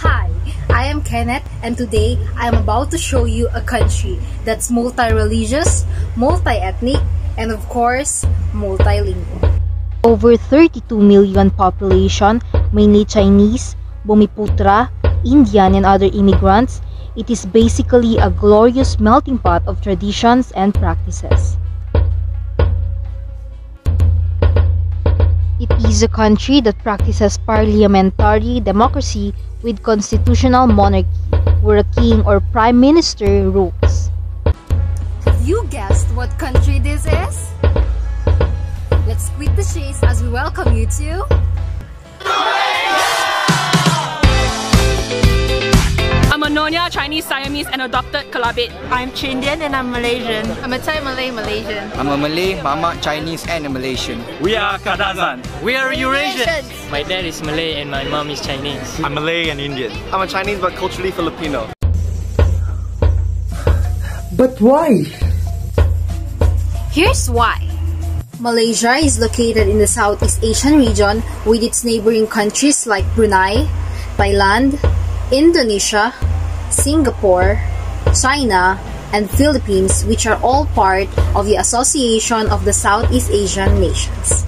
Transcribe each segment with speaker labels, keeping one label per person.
Speaker 1: Hi, I am Kenneth, and today I am about to show you a country that's multi-religious, multi-ethnic, and of course, multilingual.
Speaker 2: Over 32 million population, mainly Chinese, Bumiputra, Indian and other immigrants, it is basically a glorious melting pot of traditions and practices. It is a country that practices parliamentary democracy with constitutional monarchy, where a king or prime minister rules.
Speaker 1: Have you guessed what country this is? Let's quit the chase as we welcome you to
Speaker 3: I'm a Nonya, Chinese, Siamese, and adopted Kalabit.
Speaker 4: I'm Chindian and I'm Malaysian.
Speaker 5: I'm a Thai Malay Malaysian.
Speaker 6: I'm a Malay, Mama, Chinese, and a Malaysian.
Speaker 7: We are Kadazan.
Speaker 8: We are Eurasians.
Speaker 9: My dad is Malay and my mom is Chinese.
Speaker 7: I'm Malay and Indian.
Speaker 10: I'm a Chinese but culturally Filipino.
Speaker 11: But why?
Speaker 1: Here's why. Malaysia is located in the Southeast Asian region with its neighboring countries like Brunei, Thailand, Indonesia, Singapore, China, and Philippines, which are all part of the Association of the Southeast Asian Nations.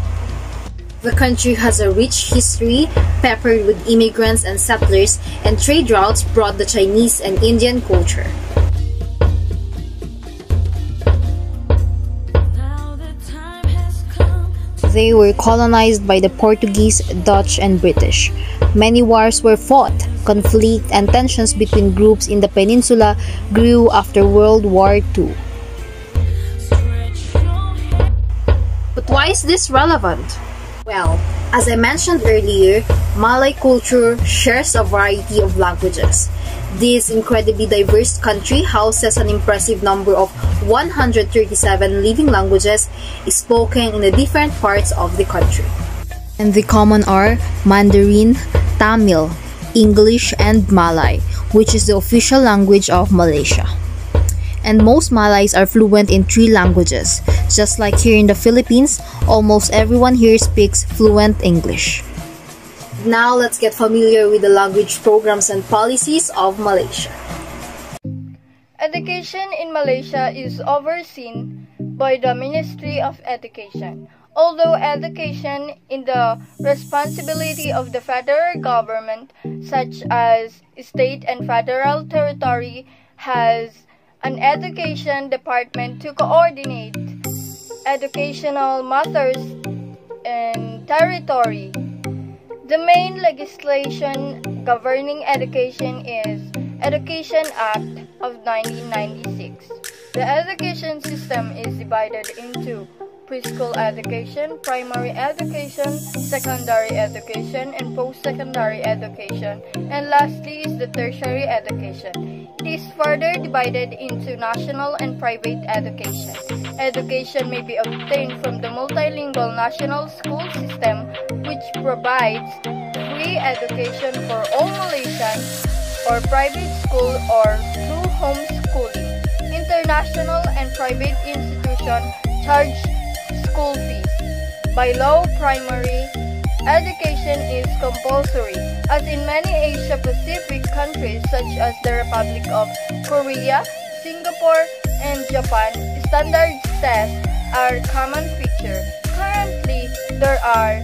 Speaker 1: The country has a rich history peppered with immigrants and settlers, and trade routes brought the Chinese and Indian culture. They were colonized by the Portuguese, Dutch, and British. Many wars were fought. Conflict and tensions between groups in the peninsula grew after World War II. But why is this relevant? Well, as I mentioned earlier, Malay culture shares a variety of languages. This incredibly diverse country houses an impressive number of 137 living languages spoken in the different parts of the country. And the common are Mandarin, Tamil, English, and Malay, which is the official language of Malaysia. And most Malays are fluent in 3 languages. Just like here in the Philippines, almost everyone here speaks fluent English. Now let's get familiar with the language programs and policies of Malaysia.
Speaker 12: Education in Malaysia is overseen by the Ministry of Education. Although education is the responsibility of the federal government, such as state and federal territory has an education department to coordinate educational matters in territory. The main legislation governing education is Education Act of 1996. The education system is divided into preschool education, primary education, secondary education, and post-secondary education, and lastly is the tertiary education. It is further divided into national and private education. Education may be obtained from the multilingual national school system, which provides free education for all Malaysians, or private school or through homeschooling. International and private institutions charge school fees. By law, primary education is compulsory, as in many Asia-Pacific countries such as the Republic of Korea, Singapore, and Japan, standard tests are common feature. Currently, there are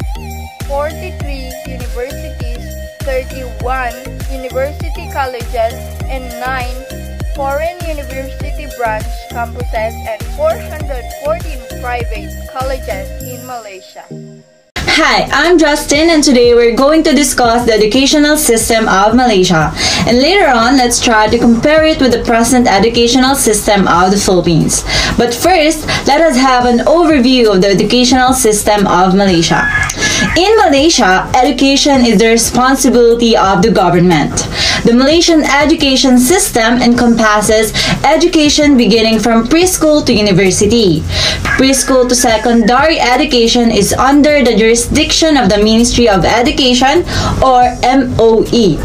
Speaker 12: 43 universities, 31 university colleges, and 9 foreign university branch campuses, and 414 private colleges in Malaysia.
Speaker 13: Hi, I'm Justin, and today we're going to discuss the educational system of Malaysia. And later on, let's try to compare it with the present educational system of the Philippines. But first, let us have an overview of the educational system of Malaysia. In Malaysia, education is the responsibility of the government. The Malaysian education system encompasses education beginning from preschool to university. Preschool to secondary education is under the jurisdiction of the Ministry of Education, or MOE,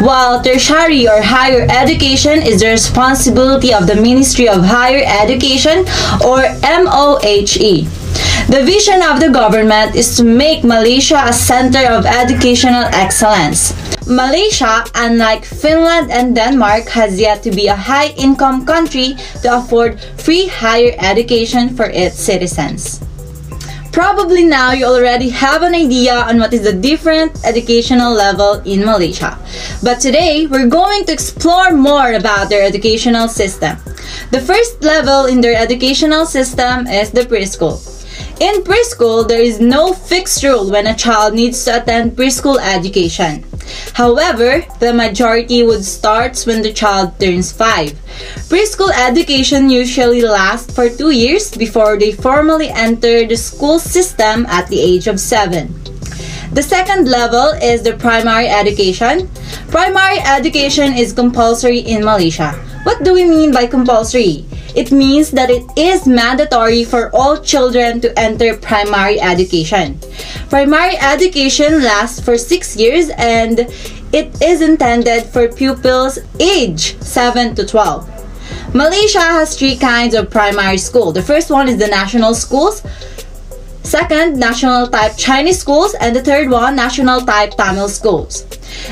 Speaker 13: while tertiary or higher education is the responsibility of the Ministry of Higher Education, or MOHE. The vision of the government is to make Malaysia a center of educational excellence. Malaysia, unlike Finland and Denmark, has yet to be a high-income country to afford free higher education for its citizens. Probably now you already have an idea on what is the different educational level in Malaysia. But today, we're going to explore more about their educational system. The first level in their educational system is the preschool. In preschool, there is no fixed rule when a child needs to attend preschool education. However, the majority would start when the child turns 5. Preschool education usually lasts for 2 years before they formally enter the school system at the age of 7. The second level is the primary education. Primary education is compulsory in Malaysia. What do we mean by compulsory? It means that it is mandatory for all children to enter primary education. Primary education lasts for 6 years and it is intended for pupils age 7 to 12. Malaysia has 3 kinds of primary school. The first one is the national schools. Second, national type Chinese schools, and the third one, national type Tamil schools.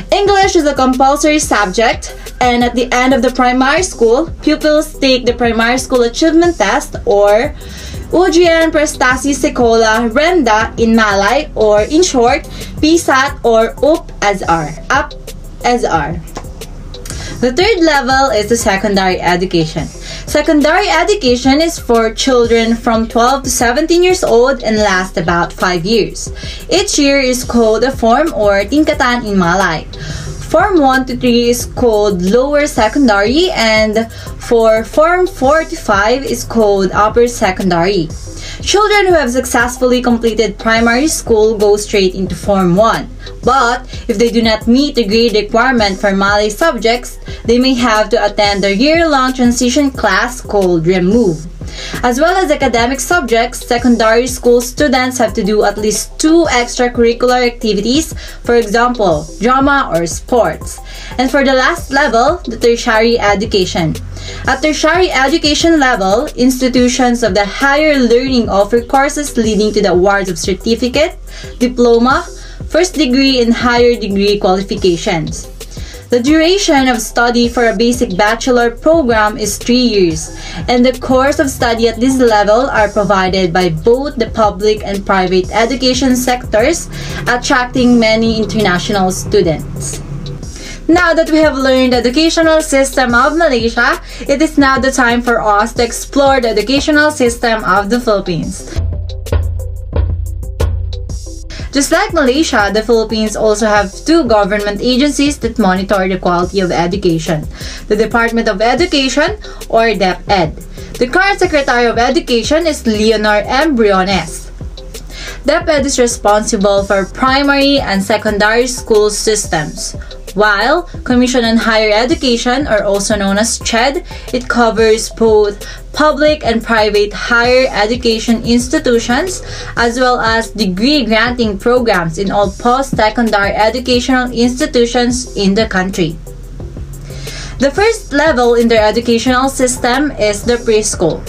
Speaker 13: English is a compulsory subject, and at the end of the primary school, pupils take the primary school achievement test or Ujian Prestasi Sekolah Rendah in Malay, or in short, PSAT or UP-SR. The third level is the secondary education. Secondary education is for children from 12 to 17 years old and lasts about 5 years. Each year is called a form or tingkatan in Malay. Form 1 to 3 is called lower secondary, and for Form 4 to 5 is called upper secondary. Children who have successfully completed primary school go straight into Form 1. But if they do not meet the grade requirement for Malay subjects, they may have to attend the year-long transition class called Remove. As well as academic subjects, secondary school students have to do at least 2 extracurricular activities, for example, drama or sports. And for the last level, the tertiary education. At tertiary education level, institutions of the higher learning offer courses leading to the awards of certificate, diploma, first degree, and higher degree qualifications. The duration of study for a basic bachelor program is 3 years, and the course of study at this level are provided by both the public and private education sectors, attracting many international students. Now that we have learned the educational system of Malaysia, it is now the time for us to explore the educational system of the Philippines. Just like Malaysia, the Philippines also have 2 government agencies that monitor the quality of education. The Department of Education, or DepEd. The current Secretary of Education is Leonor M. Briones. DepEd is responsible for primary and secondary school systems, while Commission on Higher Education, or also known as CHED, it covers both public and private higher education institutions, as well as degree-granting programs in all post-secondary educational institutions in the country. The first level in their educational system is the preschool.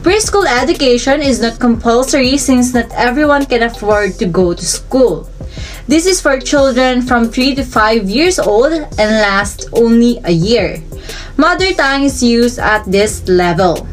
Speaker 13: Preschool education is not compulsory since not everyone can afford to go to school. This is for children from 3 to 5 years old and lasts only a year. Mother tongue is used at this level.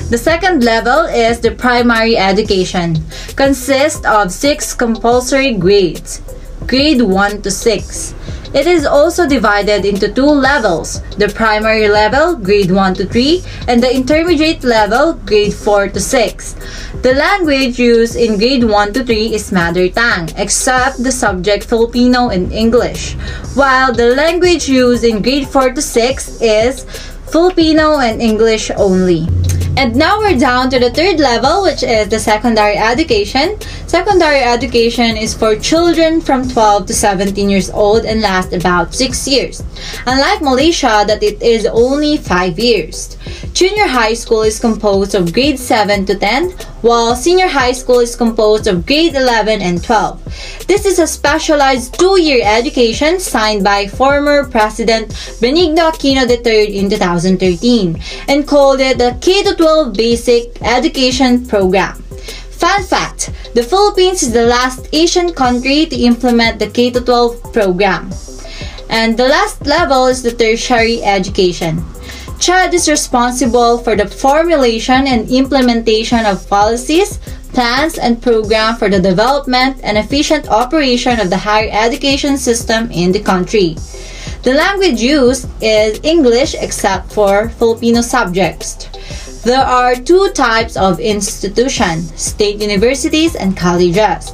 Speaker 13: The second level is the primary education. Consists of 6 compulsory grades, grade 1 to 6. It is also divided into 2 levels, the primary level, grade 1 to 3, and the intermediate level, grade 4 to 6. The language used in grade 1 to 3 is mother tongue, except the subject Filipino and English, while the language used in grade 4 to 6 is Filipino and English only. And now we're down to the third level, which is the secondary education. Secondary education is for children from 12 to 17 years old and lasts about 6 years. Unlike Malaysia, that it is only 5 years. Junior high school is composed of grade 7 to 10, while senior high school is composed of grade 11 and 12. This is a specialized 2-year education signed by former President Benigno Aquino III in 2013 and called it the K-12 Basic Education Program. Fun fact, the Philippines is the last Asian country to implement the K-12 program. And the last level is the tertiary education. CHED is responsible for the formulation and implementation of policies, plans, and programs for the development and efficient operation of the higher education system in the country. The language used is English except for Filipino subjects. There are two types of institutions, state universities and colleges.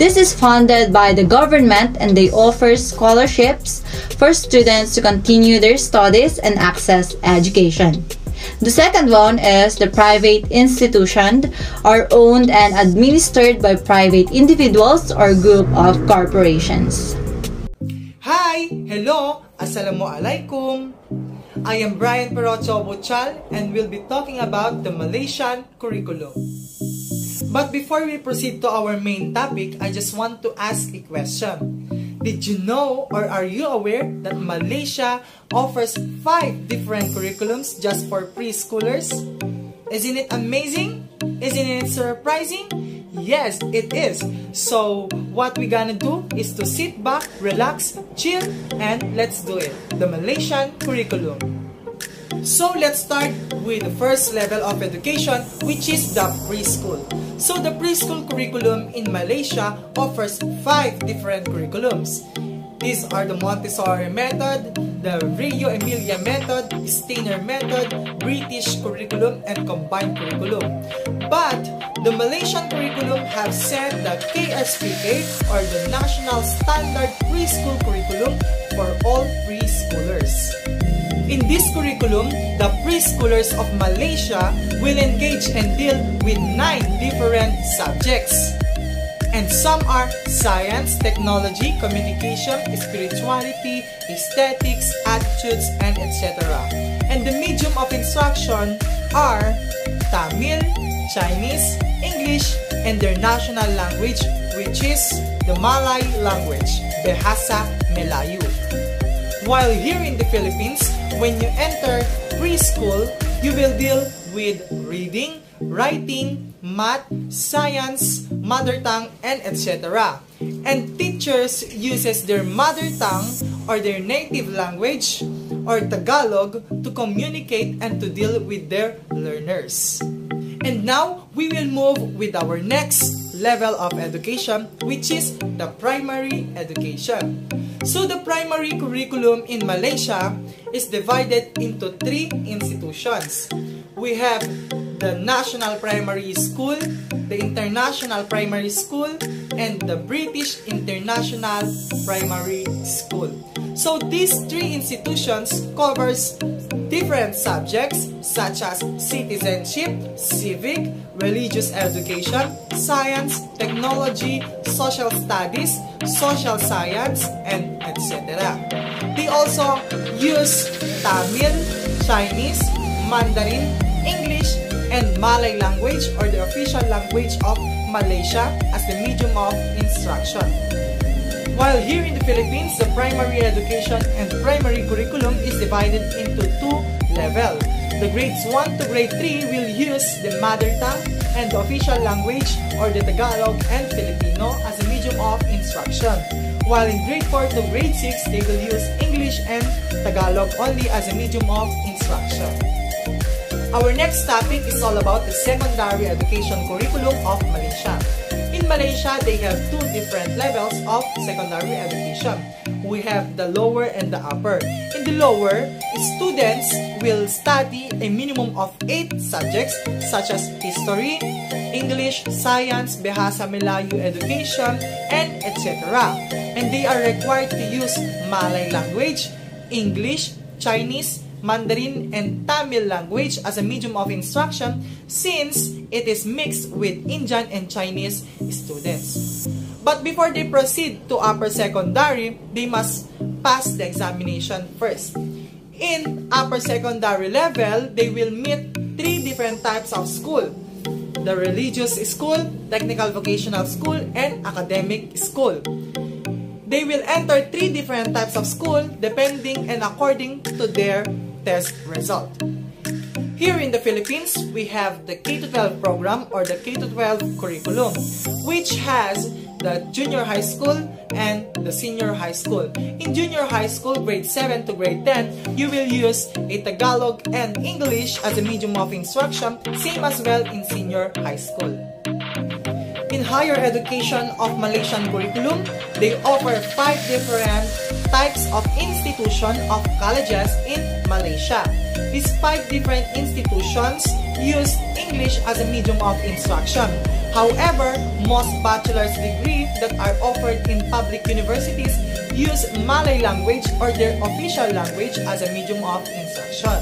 Speaker 13: This is funded by the government and they offer scholarships for students to continue their studies and access education. The second one is the private institutions are owned and administered by private individuals or group of corporations.
Speaker 5: Hi! Hello! Assalamualaikum! I am Brian Perocho Buchal and will be talking about the Malaysian curriculum. But before we proceed to our main topic, I just want to ask a question. Did you know or are you aware that Malaysia offers 5 different curriculums just for preschoolers? Isn't it amazing? Isn't it surprising? Yes, it is. So what we gonna do is to sit back, relax, chill, and let's do it. The Malaysian curriculum. So let's start with the first level of education, which is the preschool. So the preschool curriculum in Malaysia offers 5 different curriculums. These are the Montessori method, the Rio Emilia method, Steiner method, British curriculum, and combined curriculum. But the Malaysian curriculum have set the KSPK or the National Standard Preschool Curriculum for all preschoolers. In this curriculum, the preschoolers of Malaysia will engage and deal with 9 different subjects. And some are science, technology, communication, spirituality, aesthetics, attitudes, and etc. And the medium of instruction are Tamil, Chinese, English, and their national language, which is the Malay language, Bahasa Melayu. While here in the Philippines, when you enter preschool, you will deal with reading, writing, math, science, mother tongue, and etc. And teachers uses their mother tongue or their native language or Tagalog to communicate and to deal with their learners. And now, we will move with our next level of education, which is the primary education. So the primary curriculum in Malaysia is divided into 3 institutions. We have the National Primary School, the International Primary School, and the British International Primary School. So these 3 institutions covers different subjects such as citizenship, civic, religious education, science, technology, social studies, social science, and etc. They also use Tamil, Chinese, Mandarin, English, and Malay language or the official language of Malaysia as the medium of instruction. While here in the Philippines, the primary education and primary curriculum is divided into 2 levels. The grades 1 to grade 3 will use the mother tongue and the official language or the Tagalog and Filipino as a medium of instruction. While in grade 4 to grade 6, they will use English and Tagalog only as a medium of instruction. Our next topic is all about the secondary education curriculum of Malaysia. In Malaysia, they have 2 different levels of secondary education. We have the lower and the upper. In the lower, students will study a minimum of 8 subjects such as history, English, science, Bahasa Melayu education, and etc. And they are required to use Malay language, English, Chinese, Mandarin, and Tamil language as a medium of instruction since it is mixed with Indian and Chinese students. But before they proceed to upper secondary, they must pass the examination first. In upper secondary level, they will meet 3 different types of school. The religious school, technical vocational school, and academic school. They will enter 3 different types of school depending and according to their test result. Here in the Philippines, we have the K-12 program or the K-12 curriculum, which has the junior high school and the senior high school. In junior high school, grade 7 to grade 10, you will use a Tagalog and English as a medium of instruction, same as well in senior high school. In higher education of Malaysian curriculum, they offer 5 different types of institution of colleges in Malaysia. These 5 different institutions use English as a medium of instruction. However, most bachelor's degrees that are offered in public universities use Malay language or their official language as a medium of instruction.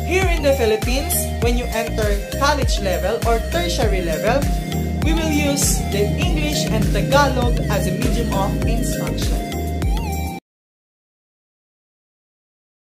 Speaker 5: Here in the Philippines, when you enter college level or tertiary level, we will use the English and Tagalog as a medium of instruction.